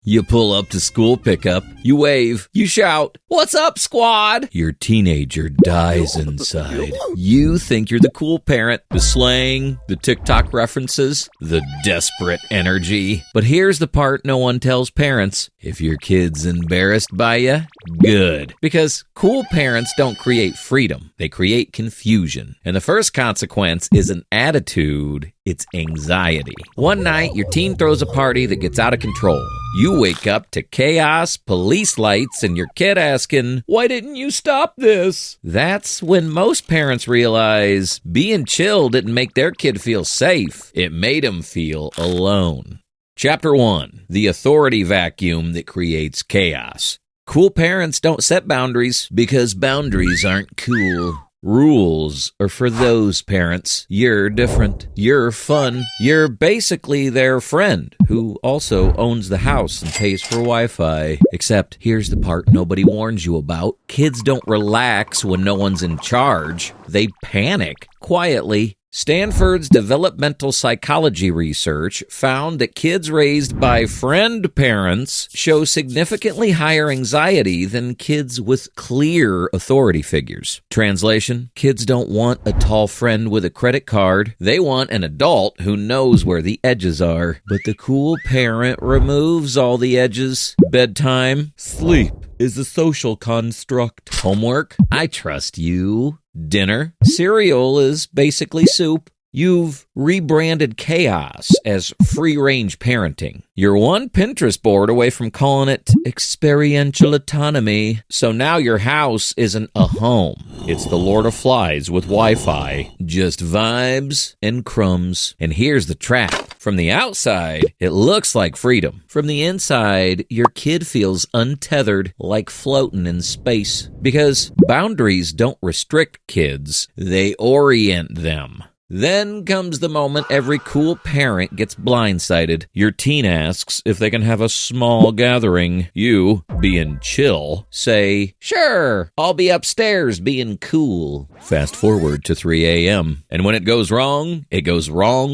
You pull up to school pickup, you wave, you shout, "What's up, squad?" Your teenager dies inside. You think you're the cool parent, the slang, the TikTok references, the desperate energy. But here's the part no one tells parents. If your kid's embarrassed by you, good. Because cool parents don't create freedom. They create confusion. And the first consequence isn't attitude, it's anxiety. One night, your teen throws a party that gets out of control. You wake up to chaos, police lights, and your kid asking, "Why didn't you stop this?" That's when most parents realize being chill didn't make their kid feel safe. It made him feel alone. Chapter 1. The authority vacuum that creates chaos. Cool parents don't set boundaries because boundaries aren't cool. Rules are for those parents. You're different. You're fun. You're basically their friend who also owns the house and pays for Wi-Fi. Except here's the part nobody warns you about. Kids don't relax when no one's in charge. They panic quietly. Stanford's developmental psychology research found that kids raised by friend parents show significantly higher anxiety than kids with clear authority figures. Translation: kids don't want a tall friend with a credit card. They want an adult who knows where the edges are. But the cool parent removes all the edges. Bedtime, sleep is a social construct. Homework, I trust you. Dinner, cereal is basically soup. You've rebranded chaos as free-range parenting. You're one Pinterest board away from calling it experiential autonomy. So now your house isn't a home. It's the Lord of Flies with Wi-Fi. Just vibes and crumbs. And here's the trap. From the outside, it looks like freedom. From the inside, your kid feels untethered, like floating in space. Because boundaries don't restrict kids, they orient them. Then comes the moment every cool parent gets blindsided. Your teen asks if they can have a small gathering. You, being chill, say, "Sure, I'll be upstairs being cool." Fast forward to 3 a.m. And when it goes wrong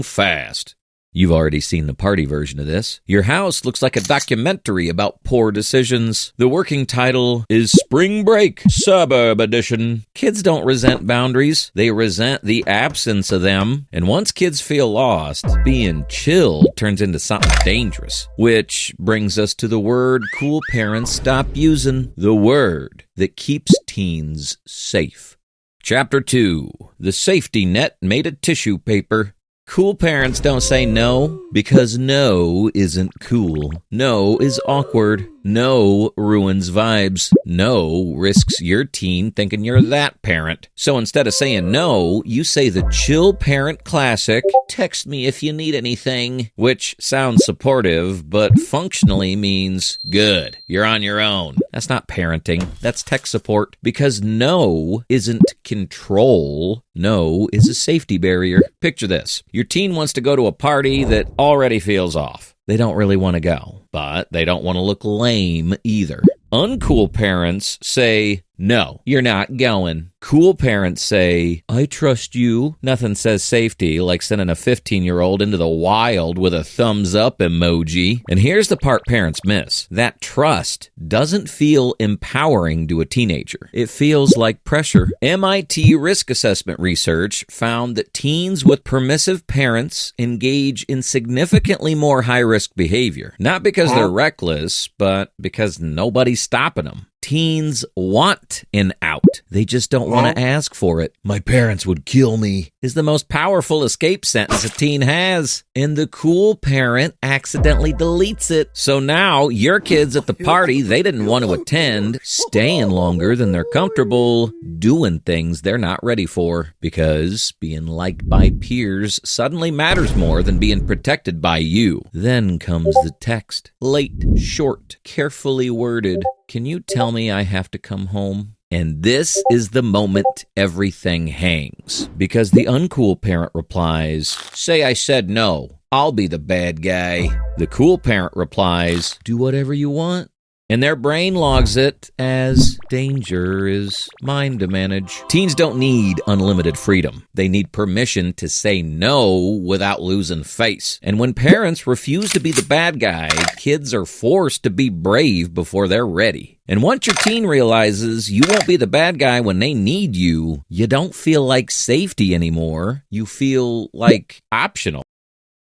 fast. You've already seen the party version of this. Your house looks like a documentary about poor decisions. The working title is Spring Break, Suburb Edition. Kids don't resent boundaries. They resent the absence of them. And once kids feel lost, being chill turns into something dangerous. Which brings us to the word cool parents stop using. The word that keeps teens safe. Chapter 2. The safety net made of tissue paper. Cool parents don't say no because no isn't cool. No is awkward. No ruins vibes. No risks your teen thinking you're that parent. So instead of saying no, you say the chill parent classic, "Text me if you need anything," which sounds supportive, but functionally means, "Good, you're on your own." That's not parenting. That's tech support. Because no isn't control. No is a safety barrier. Picture this. Your teen wants to go to a party that already feels off. They don't really want to go, but they don't want to look lame either. Uncool parents say, "No, you're not going." Cool parents say, "I trust you." Nothing says safety like sending a 15-year-old into the wild with a thumbs up emoji. And here's the part parents miss. That trust doesn't feel empowering to a teenager. It feels like pressure. MIT risk assessment research found that teens with permissive parents engage in significantly more high-risk behavior. Not because they're reckless, but because nobody's stopping them. Teens want an out. They just don't want to ask for it. "My parents would kill me" is the most powerful escape sentence a teen has. And the cool parent accidentally deletes it. So now your kids at the party they didn't want to attend, staying longer than they're comfortable, doing things they're not ready for. Because being liked by peers suddenly matters more than being protected by you. Then comes the text. Late, short, carefully worded. "Can you tell me I have to come home?" And this is the moment everything hangs. Because the uncool parent replies, "Say I said no. I'll be the bad guy." The cool parent replies, "Do whatever you want." and their brain logs it as danger is mine to manage. Teens don't need unlimited freedom. They need permission to say no without losing face. And when parents refuse to be the bad guy, kids are forced to be brave before they're ready. And once your teen realizes you won't be the bad guy when they need you, you don't feel like safety anymore. You feel like optional.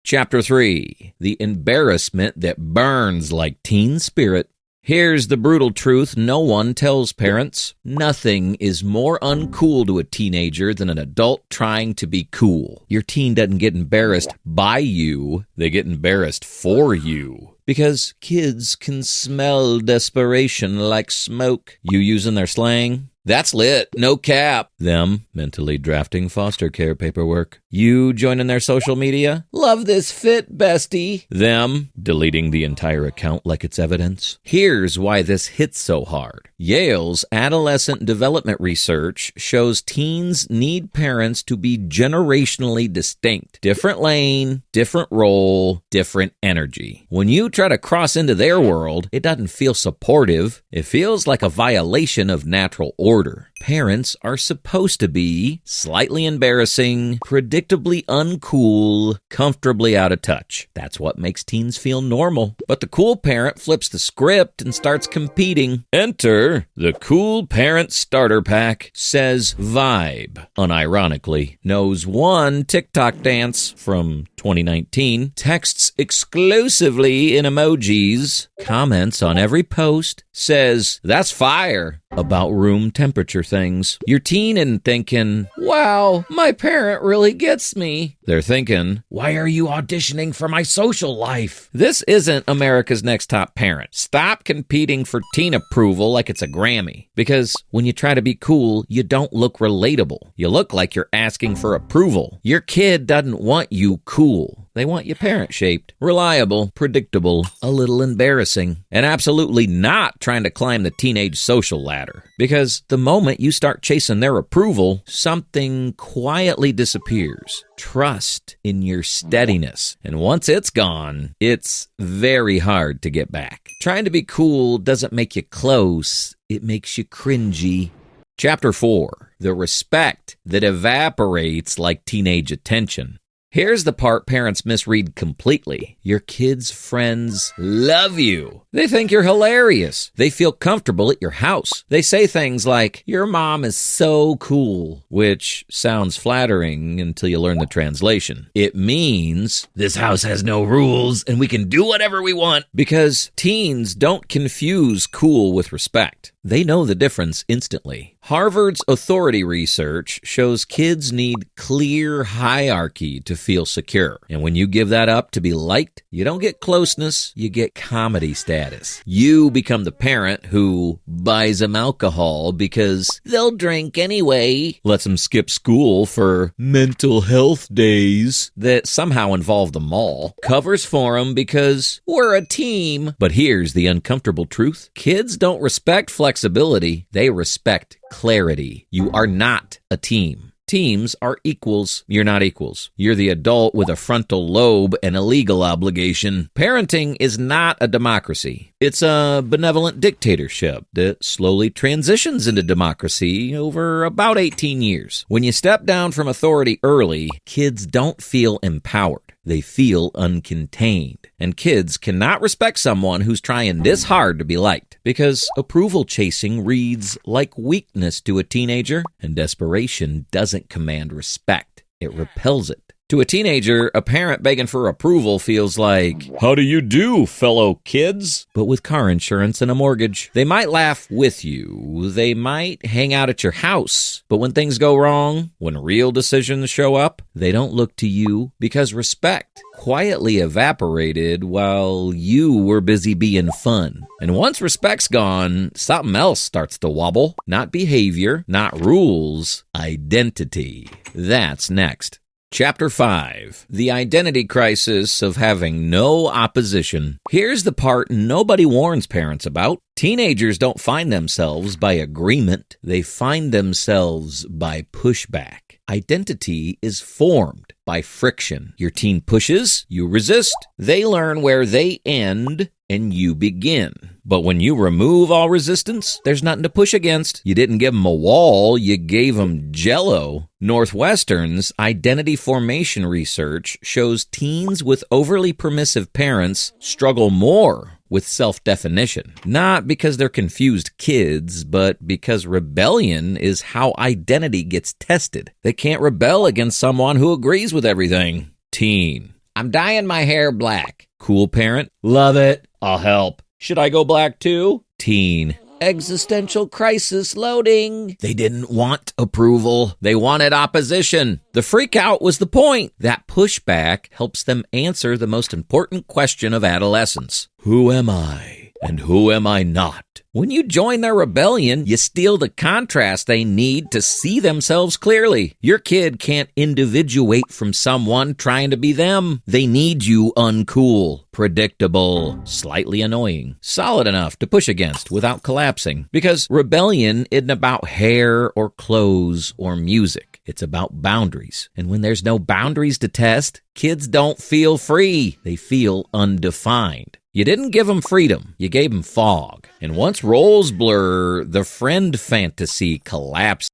Chapter 3, the embarrassment that burns like teen spirit. Here's the brutal truth no one tells parents. Nothing is more uncool to a teenager than an adult trying to be cool. Your teen doesn't get embarrassed by you, they get embarrassed for you. Because kids can smell desperation like smoke. You using their slang? That's lit, no cap. Them mentally drafting foster care paperwork. You joining their social media? Love this fit, bestie. Them deleting the entire account like it's evidence. Here's why this hits so hard. Yale's adolescent development research shows teens need parents to be generationally distinct. Different lane, different role, different energy. When you try to cross into their world, it doesn't feel supportive. It feels like a violation of natural order. Parents are supposed to be slightly embarrassing, predictably uncool, comfortably out of touch. That's what makes teens feel normal. But the cool parent flips the script and starts competing. Enter the cool parent starter pack, says Vibe. Unironically, knows one TikTok dance from 2019, texts exclusively in emojis, comments on every post, says, "That's fire," about room temperature things. Your teen isn't thinking, "Wow, my parent really gets me." They're thinking, "Why are you auditioning for my social life?" This isn't America's Next Top Parent. Stop competing for teen approval like it's a Grammy. Because when you try to be cool, you don't look relatable. You look like you're asking for approval. Your kid doesn't want you cool. They want you parent-shaped, reliable, predictable, a little embarrassing, and absolutely not trying to climb the teenage social ladder. Because the moment you start chasing their approval, something quietly disappears. Trust in your steadiness. And once it's gone, it's very hard to get back. Trying to be cool doesn't make you close, it makes you cringy. Chapter 4, the respect that evaporates like teenage attention. Here's the part parents misread completely. Your kids' friends love you. They think you're hilarious. They feel comfortable at your house. They say things like, "Your mom is so cool," which sounds flattering until you learn the translation. It means, "This house has no rules and we can do whatever we want." Because teens don't confuse cool with respect. They know the difference instantly. Harvard's authority research shows kids need clear hierarchy to feel secure. And when you give that up to be liked, you don't get closeness, you get comedy status. You become the parent who buys them alcohol because they'll drink anyway, lets them skip school for mental health days that somehow involve the mall, covers for them because we're a team. But here's the uncomfortable truth. Kids don't respect flexibility, they respect clarity. You are not a team. Teams are equals. You're not equals. You're the adult with a frontal lobe and a legal obligation. Parenting is not a democracy. It's a benevolent dictatorship that slowly transitions into democracy over about 18 years. When you step down from authority early, kids don't feel empowered. They feel uncontained. And kids cannot respect someone who's trying this hard to be liked. Because approval chasing reads like weakness to a teenager, and desperation doesn't command respect. It repels it. To a teenager, a parent begging for approval feels like, "How do you do, fellow kids?" But with car insurance and a mortgage. They might laugh with you. They might hang out at your house. But when things go wrong, when real decisions show up, they don't look to you because respect quietly evaporated while you were busy being fun. And once respect's gone, something else starts to wobble. Not behavior, not rules, identity. That's next. Chapter 5, the identity crisis of having no opposition. Here's the part nobody warns parents about. Teenagers don't find themselves by agreement. They find themselves by pushback. Identity is formed by friction. Your teen pushes, you resist. They learn where they end, and you begin. But when you remove all resistance, there's nothing to push against. You didn't give them a wall, you gave them Jell-O. Northwestern's identity formation research shows teens with overly permissive parents struggle more with self-definition. Not because they're confused kids, but because rebellion is how identity gets tested. They can't rebel against someone who agrees with everything. Teen: I'm dyeing my hair black. Cool parent: love it, I'll help. Should I go black too? Teen: existential crisis loading. They didn't want approval. They wanted opposition. The freak out was the point. That pushback helps them answer the most important question of adolescence. Who am I and who am I not? When you join their rebellion, you steal the contrast they need to see themselves clearly. Your kid can't individuate from someone trying to be them. They need you uncool, predictable, slightly annoying, solid enough to push against without collapsing. Because rebellion isn't about hair or clothes or music. It's about boundaries. And when there's no boundaries to test, kids don't feel free. They feel undefined. You didn't give them freedom, you gave them fog. And once roles blur, the friend fantasy collapses.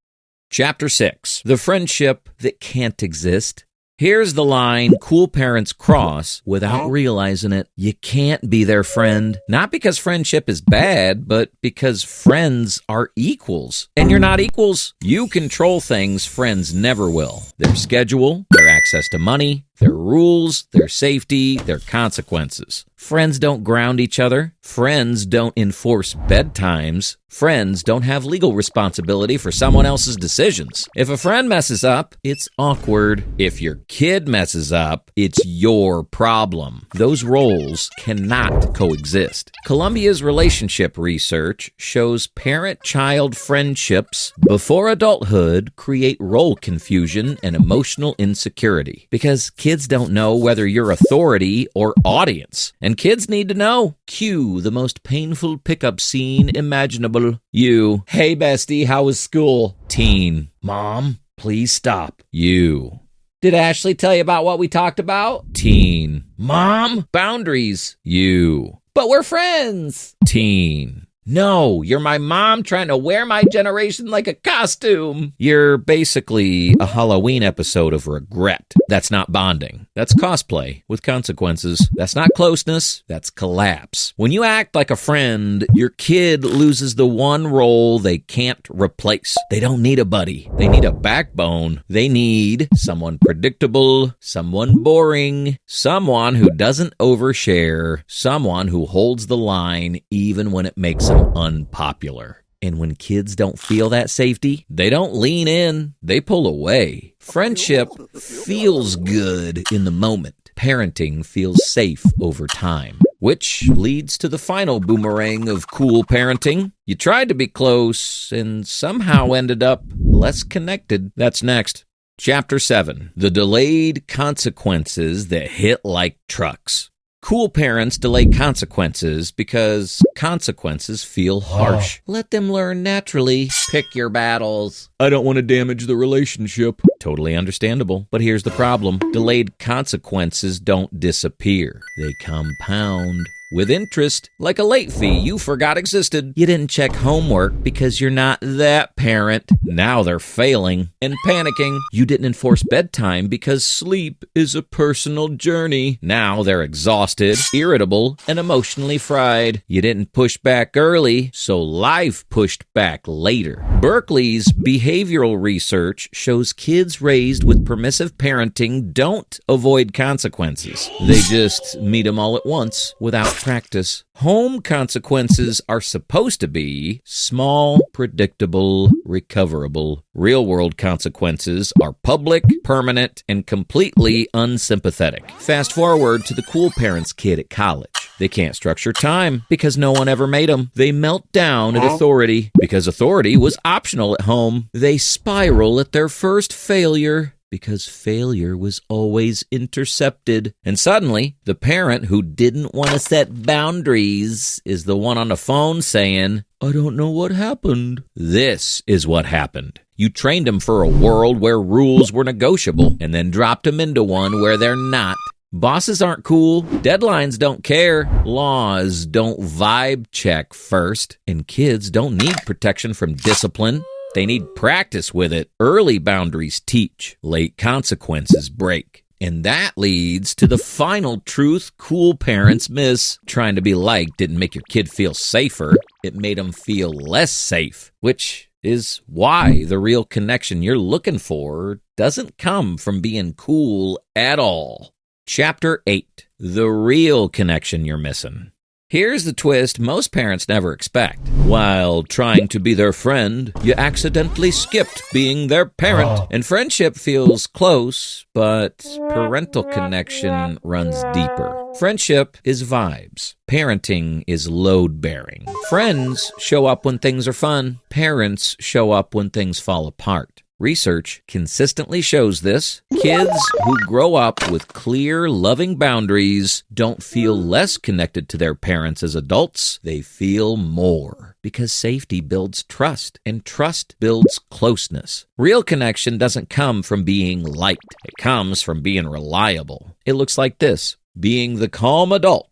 Chapter 6, the friendship that can't exist. Here's the line cool parents cross without realizing it. You can't be their friend, not because friendship is bad, but because friends are equals. And you're not equals. You control things friends never will. Their schedule, their access to money, their rules, their safety, their consequences. Friends don't ground each other. Friends don't enforce bedtimes. Friends don't have legal responsibility for someone else's decisions. If a friend messes up, it's awkward. If your kid messes up, it's your problem. Those roles cannot coexist. Columbia's relationship research shows parent-child friendships before adulthood create role confusion and emotional insecurity. Because kids don't know whether you're authority or audience. And kids need to know. Cue the most painful pickup scene imaginable. You: hey bestie, how was school? Teen: Mom, please stop. You: did Ashley tell you about what we talked about? Teen: Mom, boundaries. You: but we're friends. Teen: no, you're my mom trying to wear my generation like a costume. You're basically a Halloween episode of regret. That's not bonding. That's cosplay with consequences. That's not closeness. That's collapse. When you act like a friend, your kid loses the one role they can't replace. They don't need a buddy. They need a backbone. They need someone predictable, someone boring, someone who doesn't overshare, someone who holds the line even when it makes them unpopular. And when kids don't feel that safety, they don't lean in, they pull away. Friendship feels good in the moment. Parenting feels safe over time. Which leads to the final boomerang of cool parenting. You tried to be close and somehow ended up less connected. That's next. Chapter 7, the delayed consequences that hit like trucks. Cool parents delay consequences because consequences feel harsh. Let them learn naturally. Pick your battles. I don't want to damage the relationship. Totally understandable. But here's the problem. Delayed consequences don't disappear. They compound. With interest, like a late fee you forgot existed. You didn't check homework because you're not that parent. Now they're failing and panicking. You didn't enforce bedtime because sleep is a personal journey. Now they're exhausted, irritable, and emotionally fried. You didn't push back early, so life pushed back later. Berkeley's behavioral research shows kids raised with permissive parenting don't avoid consequences. They just meet them all at once without practice. Home consequences are supposed to be small, predictable, recoverable. Real-world consequences are public, permanent, and completely unsympathetic. Fast forward to the cool parents' kid at college. They can't structure time because no one ever made them. They melt down at authority because authority was optional at home. They spiral at their first failure because failure was always intercepted. And suddenly, the parent who didn't want to set boundaries is the one on the phone saying, I don't know what happened. This is what happened. You trained them for a world where rules were negotiable and then dropped them into one where they're not. Bosses aren't cool. Deadlines don't care. Laws don't vibe check first. And kids don't need protection from discipline. They need practice with it. Early boundaries teach. Late consequences break. And that leads to the final truth cool parents miss. Trying to be liked didn't make your kid feel safer. It made them feel less safe, which is why the real connection you're looking for doesn't come from being cool at all. Chapter 8. The real connection you're missing. Here's the twist most parents never expect. While trying to be their friend, you accidentally skipped being their parent. And friendship feels close, but parental connection runs deeper. Friendship is vibes. Parenting is load-bearing. Friends show up when things are fun. Parents show up when things fall apart. Research consistently shows this. Kids who grow up with clear, loving boundaries don't feel less connected to their parents as adults. They feel more because safety builds trust, and trust builds closeness. Real connection doesn't come from being liked. It comes from being reliable. It looks like this. Being the calm adult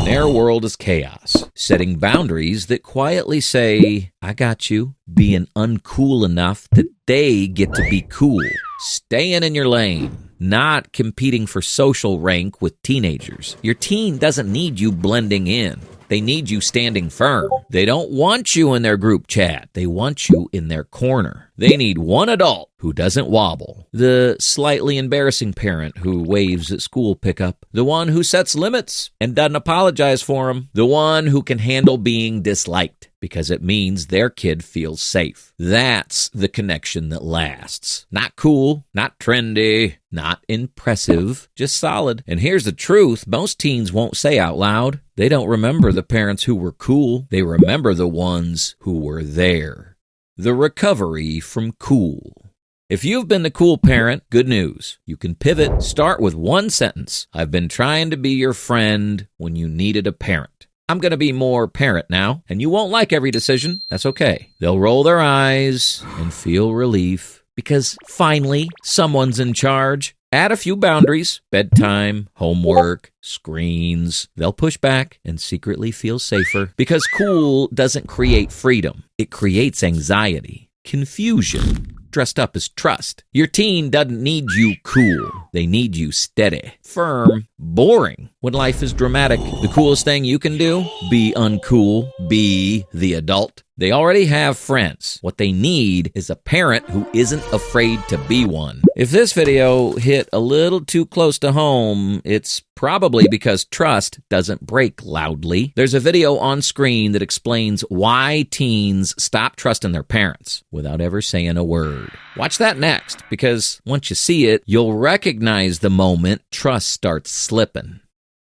when their world is chaos. Setting boundaries that quietly say, I got you. Being uncool enough that they get to be cool. Staying in your lane. Not competing for social rank with teenagers. Your teen doesn't need you blending in. They need you standing firm. They don't want you in their group chat. They want you in their corner. They need one adult who doesn't wobble. The slightly embarrassing parent who waves at school pickup. The one who sets limits and doesn't apologize for them. The one who can handle being disliked because it means their kid feels safe. That's the connection that lasts. Not cool, not trendy, not impressive, just solid. And here's the truth most teens won't say out loud. They don't remember the parents who were cool. They remember the ones who were there. The recovery from cool. If you've been the cool parent, good news. You can pivot. Start with one sentence. I've been trying to be your friend when you needed a parent. I'm going to be more parent now, and you won't like every decision. That's okay. They'll roll their eyes and feel relief because finally someone's in charge. Add a few boundaries, bedtime, homework, screens. They'll push back and secretly feel safer because cool doesn't create freedom. It creates anxiety, confusion, dressed up as trust. Your teen doesn't need you cool. They need you steady, firm, boring. When life is dramatic, the coolest thing you can do, be uncool, be the adult. They already have friends. What they need is a parent who isn't afraid to be one. If this video hit a little too close to home, it's probably because trust doesn't break loudly. There's a video on screen that explains why teens stop trusting their parents without ever saying a word. Watch that next, because once you see it, you'll recognize the moment trust starts slipping.